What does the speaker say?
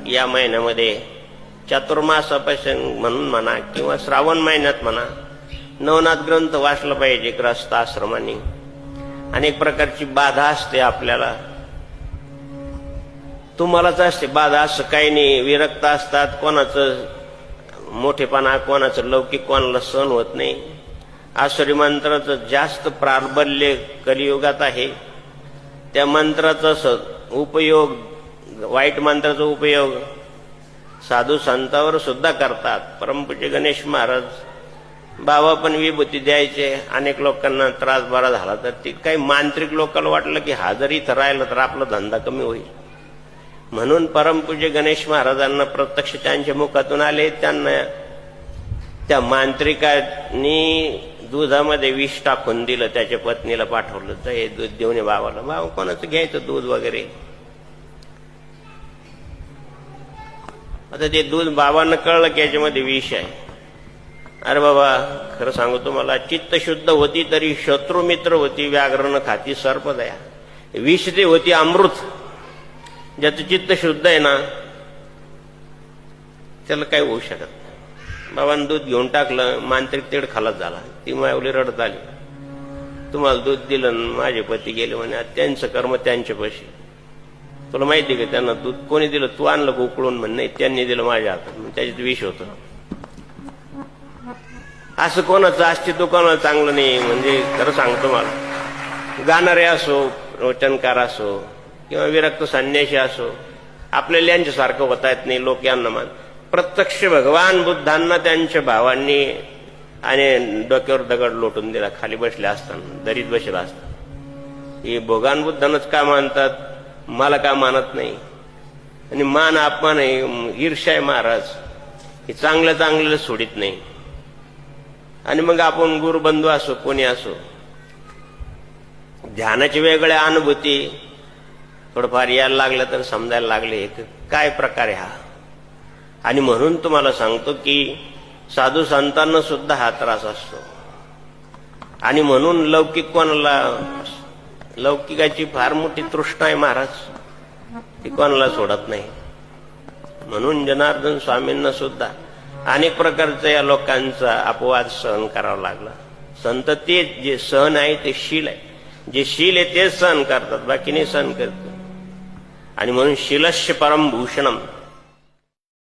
या महिन्यामध्ये चातुर्मासापासून म्हणून म्हणा किंवा श्रावण महिन्यात म्हणा नवनाथ ग्रंथ वाचला पाहिजे ग्रस्त आश्रमांनी. अनेक प्रकारची बाधा असते आपल्याला, तुम्हालाच असते बाधा, असं काही नाही. विरक्त असतात, कोणाचं मोठेपणा, कोणाचं लौकिक कोणाला सहन होत नाही. आसुरी मंत्राचं जास्त प्राबल्य कलियुगात आहे. त्या मंत्राचा उपयोग, वाईट मंत्राचा उपयोग साधू संतांवर सुद्धा करतात. परमपूज्य गणेश महाराज बाबा पण विभूती द्यायचे. अनेक लोकांना त्रास बरा झाला तर ते काही मांत्रिक लोकांना वाटलं की हा जर इथं राहिलं तर आपला धंदा कमी होईल, म्हणून परमपूज्य गणेश महाराजांना प्रत्यक्ष त्यांच्या मुखातून आले. त्यांना त्या मांत्रिकांनी दुधामध्ये विष टाकून दिलं, त्याच्या पत्नीला पाठवलं तर हे दूध देऊन बाबाला. बाबा कोणाचं घ्यायचं दूध वगैरे. आता ते दूध बाबांना कळलं की याच्यामध्ये विष आहे. अरे बाबा खरं सांगू तुम्हाला, चित्त शुद्ध होती तरी शत्रू मित्र होती, व्याघ्रण खाती सर्पदया. विष ते होती अमृत. ज्याचं चित्त शुद्ध आहे ना त्याला काही होऊ शकत नाही. बाबांनी दूध घेऊन टाकलं, मांत्रिक तेड खालाच झाला. ती मायवली रडत आली, तुम्हाला दूध दिलं माझे पती गेले म्हणे, त्यांचं कर्म त्यांच्या पशी. तुला माहिती का त्यांना दूध कोणी दिलं? तू आणलं उकळून म्हण. नाही, त्यांनी दिलं माझ्या हातात, त्याच्यात विष होतं. असं कोणाचं अस्तित्व कोणाला चांगलं नाही. म्हणजे खरं सांगतो मला, गाणारे असो, वचनकार असो किंवा विरक्त संन्यासी असो, आपल्याला यांच्यासारखं होता येत नाही. लोक यांना मान. प्रत्यक्ष भगवान बुद्धांना त्यांच्या भावांनी आणि डोक्यावर दगड लोटून दिला खाली बसले असताना, दरीत बसले असताना. हे भगवान बुद्धांनाच का मानतात, मला का मानत नाही? आणि मान अपमान आहे, ईर्ष्या आहे महाराज. हे चांगलं चांगलं सोडित नाही. आणि मग आपण गुरुबंधू असो कोणी असो, ध्यानाची वेगळ्या अनुभूती थोडंफार यायला लागलं तर समजायला लागले काय प्रकार आहे हा. आणि म्हणून तुम्हाला सांगतो की साधू संतांना सुद्धा हा त्रास असतो. आणि म्हणून लौकिक कोणाला, लौकिकाची फार मोठी तृष्णा आहे महाराज, ती कोणाला सोडत नाही. म्हणून जनार्दन स्वामींना सुद्धा अनेक प्रकारचा या लोकांचा अपवाद सहन करावा लागला. संत ते जे सहन आहे ते शील आहे, जे शील आहे तेच सहन करतात, बाकी नाही सहन करत. आणि म्हणून शीलस्य परम भूषणम,